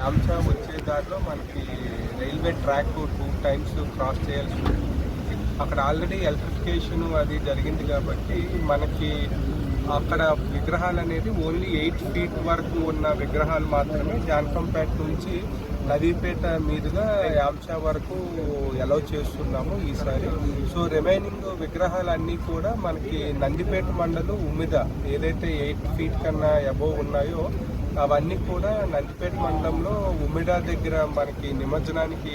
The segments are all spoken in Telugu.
యామ్చా వచ్చే దారిలో మనకి రైల్వే ట్రాక్ 2 టైమ్స్ క్రాస్ చేయాల్సి ఉంటుంది. అక్కడ ఆల్రెడీ ఎలక్ట్రిఫికేషన్ అది జరిగింది కాబట్టి మనకి అక్కడ విగ్రహాలు అనేది ఓన్లీ 8 feet వరకు ఉన్న విగ్రహాలు మాత్రమే జానకంపేట నుంచి నవీపేట మీదుగా యామ్చా వరకు అలౌ చేస్తున్నాము ఈసారి. సో రిమైనింగ్ విగ్రహాలన్నీ కూడా మనకి నందిపేట మండలం ఉమ్మిద ఏదైతే 8 feet కన్నా అబోవ్ ఉన్నాయో అవన్నీ కూడా నందిపేట మండలంలో ఉమ్మిడా దగ్గర మనకి నిమజ్జనానికి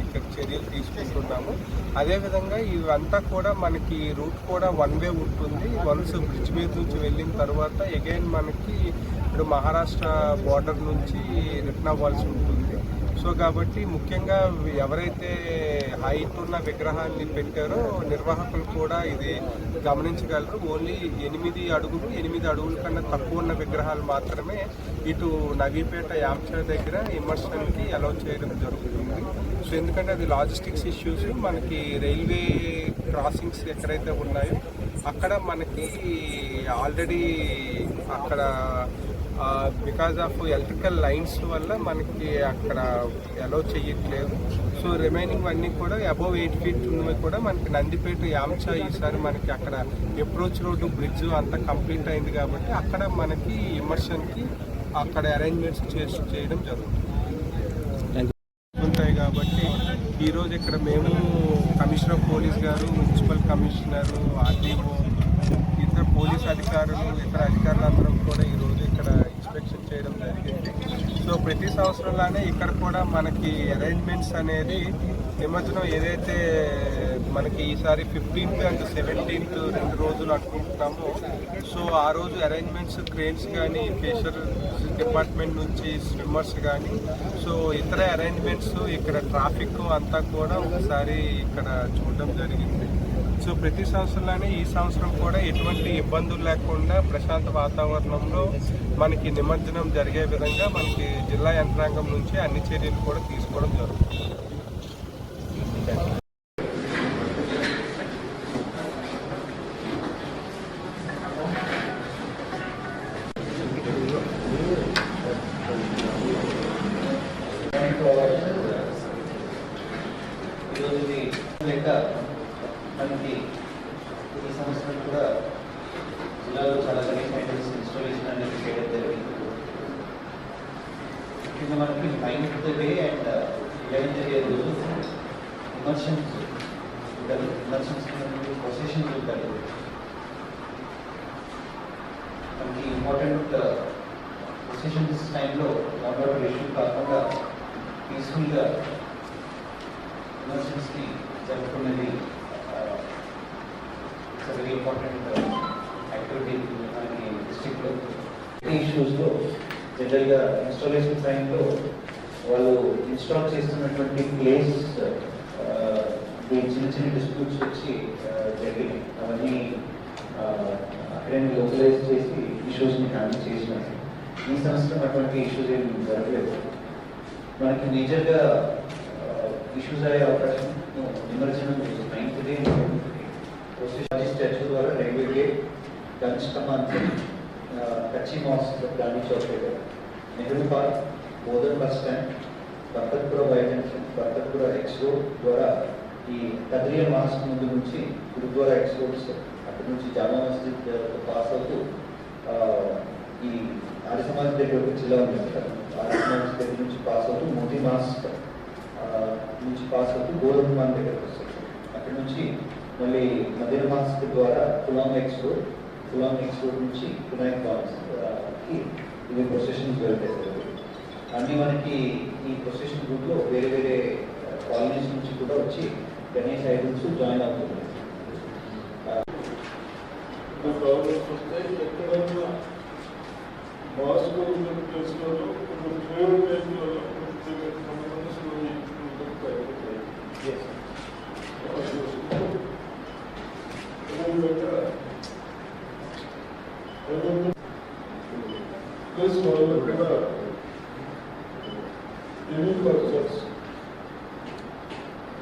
ఇక్కడ చర్యలు తీసుకుంటున్నాము. అదేవిధంగా ఇవంతా కూడా మనకి రూట్ కూడా 1 way ఉంటుంది. వన్స్ బ్రిడ్జ్ మీద నుంచి వెళ్ళిన తర్వాత అగైన్ మనకి ఇప్పుడు మహారాష్ట్ర బార్డర్ నుంచి రిటర్న్ అవ్వాల్సి ఉంటుంది. సో కాబట్టి ముఖ్యంగా ఎవరైతే హైట్ ఉన్న విగ్రహాన్ని పెట్టారో నిర్వాహకులు కూడా ఇది గమనించగలరు. ఓన్లీ 8 అడుగుల కన్నా తక్కువ ఉన్న విగ్రహాలు మాత్రమే ఇటు నవీపేట యామ్చా దగ్గర ఇమర్షన్కి అలౌ చేయడం జరుగుతుంది. సో ఎందుకంటే అది లాజిస్టిక్స్ ఇష్యూస్, మనకి రైల్వే క్రాసింగ్స్ ఎక్కడైతే ఉన్నాయో అక్కడ మనకి ఆల్రెడీ అక్కడ బికాజ్ ఆఫ్ ఎలక్ట్రికల్ లైన్స్ వల్ల మనకి అక్కడ అలౌ చేయట్లేదు. సో రిమైనింగ్ అన్నీ కూడా అబోవ్ 8 feet ఉన్నవి కూడా మనకి నందిపేట యామ్చా ఈసారి మనకి అక్కడ అప్రోచ్ రోడ్డు బ్రిడ్జ్ అంతా కంప్లీట్ అయింది కాబట్టి అక్కడ మనకి ఇమర్షన్కి అక్కడ అరేంజ్మెంట్స్ చేయడం జరుగుతుంది ఉంటాయి. కాబట్టి ఈరోజు ఇక్కడ మేము కమిషనర్ ఆఫ్ పోలీస్ గారు, మున్సిపల్ కమిషనర్, ఆర్టీఓ, ఇతర పోలీస్ అధికారులు, ఇతర అధికారులందరూ కూడా ఈరోజు ఇక్కడ ఇన్స్పెక్షన్ చేయడం జరిగింది. సో ప్రతి సంవత్సరంలానే ఇక్కడ కూడా మనకి అరేంజ్మెంట్స్ అనేది నిమజ్జనం ఏదైతే మనకి ఈసారి 15th and 17th 2 రోజులు అనుకుంటున్నామో సో ఆ రోజు అరేంజ్మెంట్స్ క్రేన్స్ కానీ ఫిషర్ డిపార్ట్మెంట్ నుంచి స్విమ్మర్స్ కానీ సో ఇతర అరేంజ్మెంట్స్ ఇక్కడ ట్రాఫిక్ అంతా కూడా ఒకసారి ఇక్కడ చూడడం జరిగింది. సో ప్రతి సంవత్సరంలోనే ఈ సంవత్సరం కూడా ఎటువంటి ఇబ్బందులు లేకుండా ప్రశాంత వాతావరణంలో మనకి నిమజ్జనం జరిగే విధంగా మనకి జిల్లా యంత్రాంగం నుంచి అన్ని చర్యలు కూడా తీసుకోవడం జరుగుతుంది. మనకి ఈ సంవత్సరం కూడా జిల్లాలో చాలా గణేష్ ఐటమ్స్ ఇన్స్టాలేషన్ అనేది చేయడం జరిగింది. ముఖ్యంగా మనకి 9th day and 11th day రోజు ఇమర్షన్స్ పొజిషన్స్ ఉంటాయి. మనకి ఇంపార్టెంట్ పొజిషన్స్ టైంలో లాంగ్ ఇష్యూ కాకుండా పీస్ఫుల్గా ఇమర్షన్స్కి జరుపుకునేది వెరీ ఇంపార్టెంట్ యాక్టివిటీ మనకి డిస్ట్రిక్ట్లో. ఇష్యూస్లో జనరల్గా ఇన్స్టాలేషన్ టైంలో వాళ్ళు ఇన్స్టాల్ చేస్తున్నటువంటి ప్లేస్ చిన్న చిన్న డిస్ప్యూట్స్ వచ్చి జరిగినాయి. అవన్నీ అక్కడే లోకలైజ్ చేసి ఇష్యూస్ని హ్యాండిల్ చేసినాయి. ఈ సంవత్సరం అటువంటి ఇష్యూస్ ఏమి జరగలేదు. మనకి మేజర్గా ఇష్యూస్ అయ్యే అవకాశం నిమజ్జనం 9th డే స్టాచ్యూ ద్వారా రైల్వే గేట్, గణేష్ కమాన్, కచ్చి మాస్క్, గాంధీ చౌక్ దగ్గర, Nehru park, Bodhan bus stand, Barkatpura Y junction, Barkatpura X road ద్వారా ఈ కద్రియా మాస్క్ ముందు నుంచి గురుద్వారా ఎక్స్ రోడ్స్, అక్కడి నుంచి జామా మస్జిద్ పాస్ అవుతూ ఈ ఆర్య సమాజ్ దగ్గర ఒక జిల్లా ఉంది కదా, ఆర్య సమాజ్ దగ్గర నుంచి పాస్ అవుతూ మోదీ మాస్క్ నుంచి పాస్ అవుతూ గోధుమాన్ దగ్గరకు వస్తుంది. అక్కడి నుంచి మళ్ళీ మదీనా మాస్క్ ద్వారా కులాంగ్ ఎక్స్ రోడ్ నుంచి వినాయక్ బాన్స్కి ఇవి ప్రొసెషన్స్ వెళ్తాయి. అన్నీ మనకి ఈ ప్రొసెషన్ గ్రూప్లో వేరే వేరే కాలనీస్ నుంచి కూడా వచ్చి గణేష్ ఐడల్స్ జాయిన్ అవుతుంది.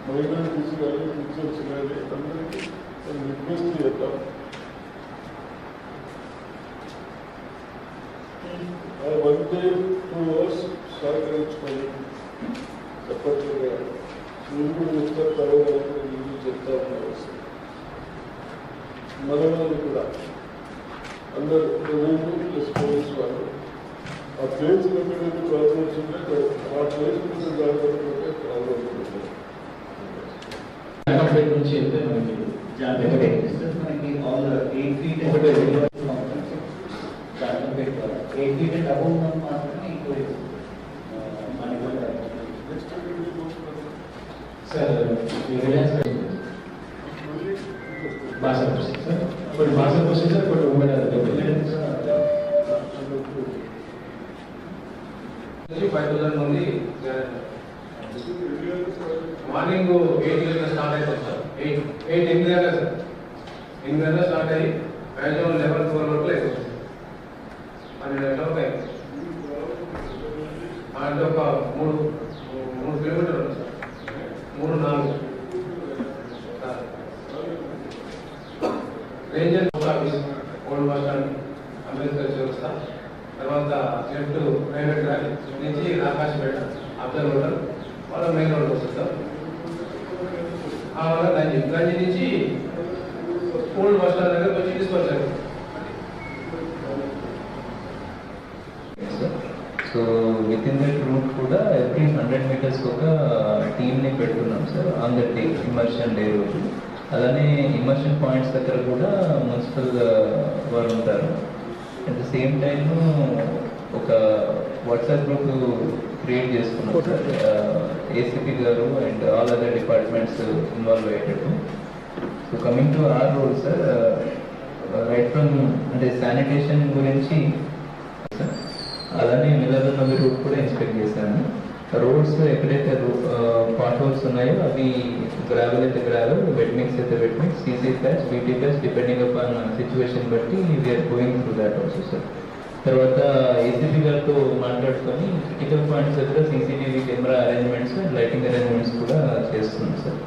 మహిళలు తీసుకెళ్ళి టీచర్స్ కానీ అందరికీ రిక్వెస్ట్ చేద్దాం. I 1 day 2 hours సహకరించుకొని చెప్పట్లుగా నువ్వు చెప్తా తర్వాత నువ్వు చెప్తా ఉన్నారు. మన వాళ్ళు కూడా అందరూ ప్లస్ పోలీసు వాళ్ళు ఆ ప్లేస్ ఎక్కడైతే ప్రాబ్లమ్స్ ఉంటే ఆ ప్లేస్ నుంచి జాగ్రత్తగా ప్రాబ్లమ్ ఉంటుంది. నుంచి అయితే మనకి మనకి all 8 feet 8 feet and above మాత్రమే ఇంక్లూడ్ మనకి సార్ భాష సార్ ఇప్పుడు భాష సార్ ఇప్పుడు ఉమ్మడి 5,000 మంది మార్నింగ్ 8 గంటల స్టార్ట్ అవుతుంది సార్. 8 గంటల సార్ 8 గంటల స్టార్ట్ అయ్యి మ్యాక్సిమం 11 వరకు అయిపోతుంది. 12 గంటలకు అయింది. అంటే ఒక 3 కిలోమీటర్లు ఉంది sir. 3-4 ranger post office, old bus stand, Ambedkar చౌరస్తా, తర్వాత లెఫ్ట్ ప్రైవేట్ ర్యాలీ నుంచి ఆకాశపేట అబ్జర్వ్ హోటల్ వాళ్ళ మెయిన్ రోడ్ వస్తుంది సార్. ఆ వల్ల గంజి నుంచి ఓల్డ్ బస్ స్టాండ్ దగ్గరకు వచ్చి తీసుకొచ్చారు. So within that route కూడా ఎవ్రీ 100 meters ఒక టీమ్ని పెడుతున్నాం sir on the day immersion day రోజు. అలానే ఇమర్షన్ పాయింట్స్ దగ్గర కూడా మున్సిపల్ వారు ఉంటారు. అట్ ద సేమ్ టైమ్ ఒక వాట్సాప్ గ్రూప్ క్రియేట్ చేసుకున్నాం సార్. ఏసీపీ గారు and all other departments involve అయ్యేటట్టు. So coming to our road sir, right from అంటే శానిటేషన్ గురించి అలానే మిలర్నవి రూట్ కూడా ఇన్స్పెక్ట్ చేశాను. రోడ్స్ ఎక్కడైతే పాట్ హోల్స్ ఉన్నాయో అవి గ్రావెల్ అయితే గ్రావెల్, వెట్ మిక్స్ అయితే wet mix, CC patch, BT patch depending upon situation బట్టి we're going through that also sir. తర్వాత ఏసీపీ గారితో మాట్లాడుకొని క్రిటికల్ పాయింట్స్ దగ్గర CCTV camera arrangements, lighting arrangements కూడా చేస్తున్నాం సార్.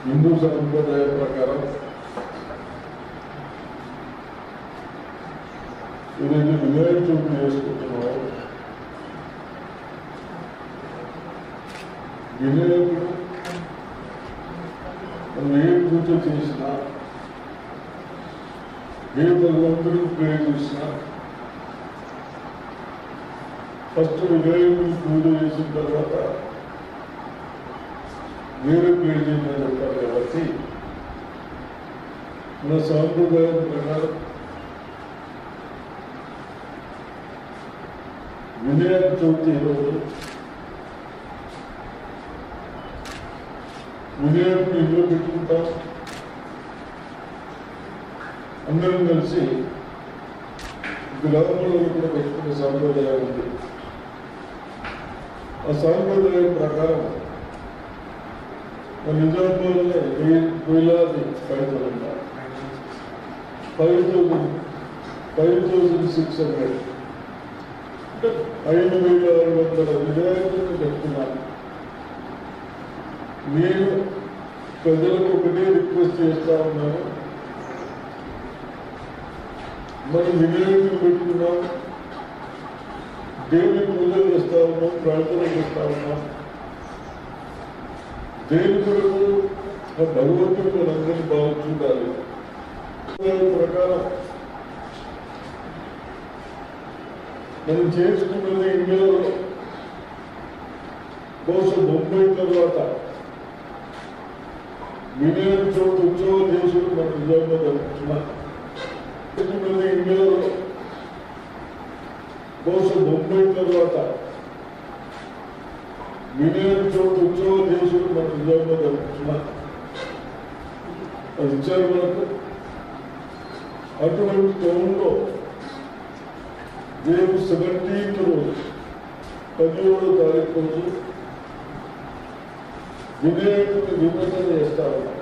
హిందూ సంప్రదాయం ప్రకారం ఈరోజు వినాయక చవితి చేసుకుంటున్నాం. వినాయకుడు మనం ఏ పూజ చేసినా, ఏ భగవంతుడికి ప్రే చేసినా ఫస్ట్ వినాయకుడిని పూజ చేసిన తర్వాత వేరే ప్రే చేయమని చెప్తారు. కాబట్టి మన సాంప్రదాయం ప్రకారం వినాయక చవితి రోజు వినాయకుడు ఇంట్లో పెట్టుకుంటాం. అందరం కలిసి గ్రామంలో కూడా పెట్టుకునే సాంప్రదాయం ఉంది. ఆ సాంప్రదాయం ప్రకారం మన నిజామాబాద్లో వేలాది పైసలు ఉంటాయి. 5,600 అంటే 5,600 వినాయకుడిని పెట్టుకున్నాను. నేను ప్రజలకు ఒకటే రిక్వెస్ట్ చేస్తా ఉన్నాను, మనం వినాయకుడిని పెట్టుకున్నాం, దేవుని పూజలు చేస్తా ఉన్నాం, ప్రార్థన చేస్తా ఉన్నాం. దేని కొరకు భగవంతుడు మనందరినీ బాగా చూడాలి. ప్రకారం మనం చేసుకున్నది ఇండియాలో బహుశా ముంబై తర్వాత వినాయక చవితి ఉత్సవ దేశులు మన నిజామాబాద్ జరుగుతున్నాం. చేసుకున్నది ఇండియాలో బహుశా ముంబై తర్వాత వినాయక చవితి ఉత్సవ దేశులు మన నిజామాబాద్ జరుగుతున్నాం. అది ఇచ్చారు మనకు. అటువంటి టౌన్లో రేపు 17th రోజు 17వ తారీఖు రోజు వినాయకుడిని నిమజ్జన చేస్తా ఉన్నాం.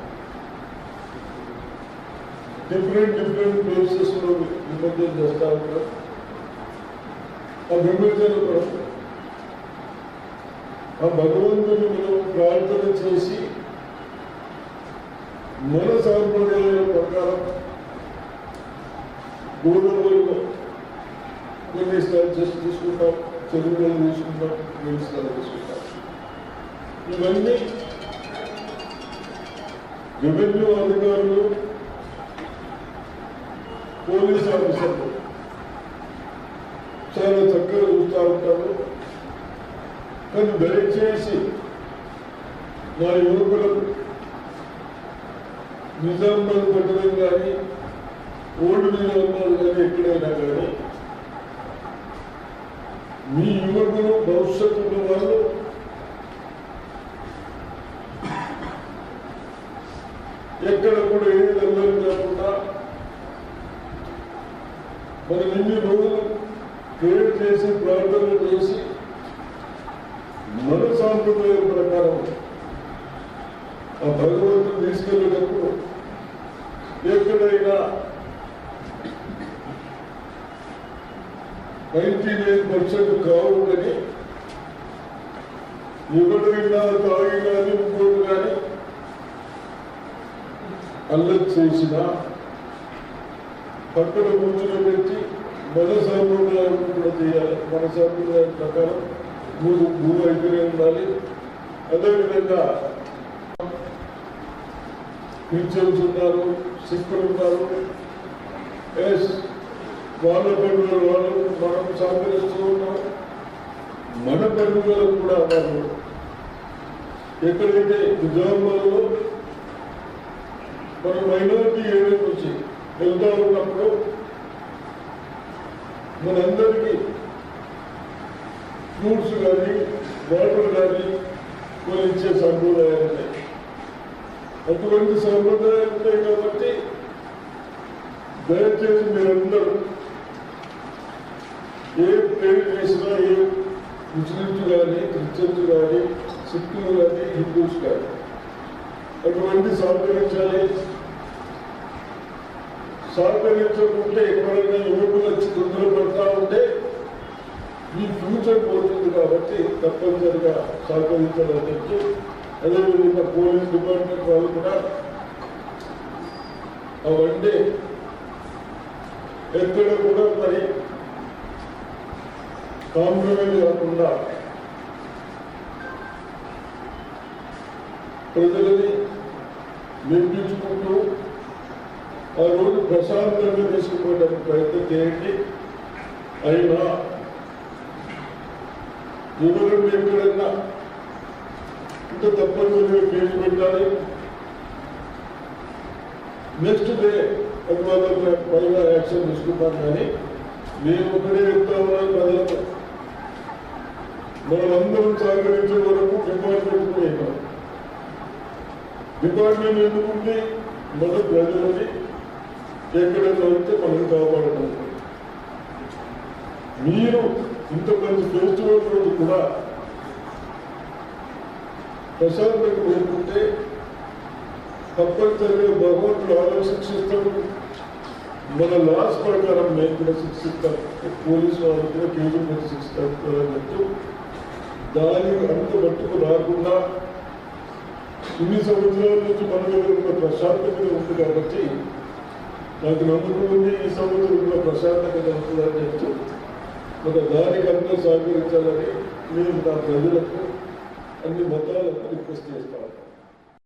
డిఫరెంట్ ప్లేసెస్లో నిమజ్జన చేస్తా ఉన్నాం. ఆ నిమజ్జన ఆ భగవంతుని మనం ప్రార్థన చేసి మన సాంప్రదాయాల ప్రకారం గోదావరిలో కొన్ని స్టాచ్యూస్ తీసుకుంటాం, తెలుగులో తీసుకుంటాం, ఇంగ్లీష్లో తీసుకుంటాం. ఇవన్నీ రెవెన్యూ అధికారులు, పోలీస్ ఆఫీసర్లు చాలా చక్కగా చూస్తూ ఉంటారు. కానీ దయచేసి నా యువకులకు నిజామాబాద్ పట్టణం కానీ ఓల్డ్ నిజామాబాద్ కానీ ఎక్కడైనా కానీ మీ యువకులు భవిష్యత్తు వాళ్ళు ఎక్కడ కూడా ఏది అల్లరి కాకుండా మనం ఎన్ని రోజులు ప్రేర్ చేసి ప్రార్థన చేసి మన సాంప్రదాయం ప్రకారం ఆ భగవంతుని తీసుకెళ్ళేటప్పుడు ఎక్కడైనా 99% కావుందని ఎవరైనా తాగి కానీ ఇంకోటి కానీ అల్లరి చేసిన పక్కన కూర్చుని పెట్టి మన సాంప్రదాయం కూడా చేయాలి. మన సాంప్రదాయం ప్రకారం భూ అయితేనే ఉండాలి. అదేవిధంగా క్రిస్టియన్స్ ఉన్నారు, సిక్కులు ఉన్నారు. వాళ్ళ పండుగలు వాళ్ళు మనం సహకరిస్తూ ఉన్నాం. మన పండుగలకు కూడా వాళ్ళు ఎక్కడైతే నిజామాబాద్లో మన మైనారిటీ ఏరియా నుంచి వెళ్తూ ఉన్నప్పుడు మనందరికీ ఫ్రూట్స్ కానీ వాటర్ కానీ కొన్ని ఇచ్చే సంప్రదాయాలు ఉన్నాయి. అటువంటి సంప్రదాయాలు ఉంటాయి కాబట్టి దయచేసి మీరందరూ ఏ ప్రేర్ చేసినా, ఏ ముస్లిమ్స్ కానీ, క్రిస్టియన్స్ కానీ, సిక్కులు కానీ, హిందూస్ కానీ అటువంటి సహకరించాలి. సహకరించకుంటే ఎక్కడైనా యువకులు వచ్చి తొందరపడతా ఉంటే మీ ఫ్యూచర్ పోతుంది. కాబట్టి తప్పనిసరిగా సహకరించాలని చెప్పి, అదేవిధంగా పోలీస్ డిపార్ట్మెంట్ వాళ్ళు కూడా అవన్నీ ఎక్కడ కూడా మరి కాంప్రమైజ్ కాకుండా ప్రజలని నిర్మించుకుంటూ ఆ రోజు ప్రశాంతంగా తీసుకుపోవడానికి ప్రయత్నం చేయండి. అయినా ఎవరైనా ఎక్కడైనా ఇంత తప్పనిసరిగా కేసు పెట్టాలి. నెక్స్ట్ డే అది వాళ్ళ పైన యాక్షన్ తీసుకుంటాం. కానీ నేను ఒకటే చెప్తా ఉన్నాను ప్రజలకు, మనమందరం సహకరించే వరకు డిపార్ట్మెంట్ పోయినాం. డిపార్ట్మెంట్ ఎందుకుంది? మన ప్రజలని ఎక్కడైనా ఉంటే మనం కాపాడడం. మీరు ఇంత మంచి ఫెస్టివల్ రోజు కూడా ప్రశాంతంగా లేకుంటే తప్పనిసరిగా భగవంతుడు ఆలోచించిస్తాడు. మన లాస్ ప్రకారం మేము కూడా శిక్షిస్తాం. పోలీసు వాళ్ళు కూడా కేజీ మీద శిక్షిస్తారన్నట్టు దానికి అంత మట్టుకు రాకుండా ఇన్ని సంవత్సరాల నుంచి మన దగ్గర కూడా ప్రశాంతంగా ఉంది. కాబట్టి నాకు నమ్మకం ఉంది ఈ సంవత్సరం కూడా ప్రశాంతంగా ఉంటుందని చెప్తూ మన దానికి అందరూ సహకరించాలని నేను నా ప్రజలకు, అన్ని మతాలకు రిక్వెస్ట్ చేస్తాను.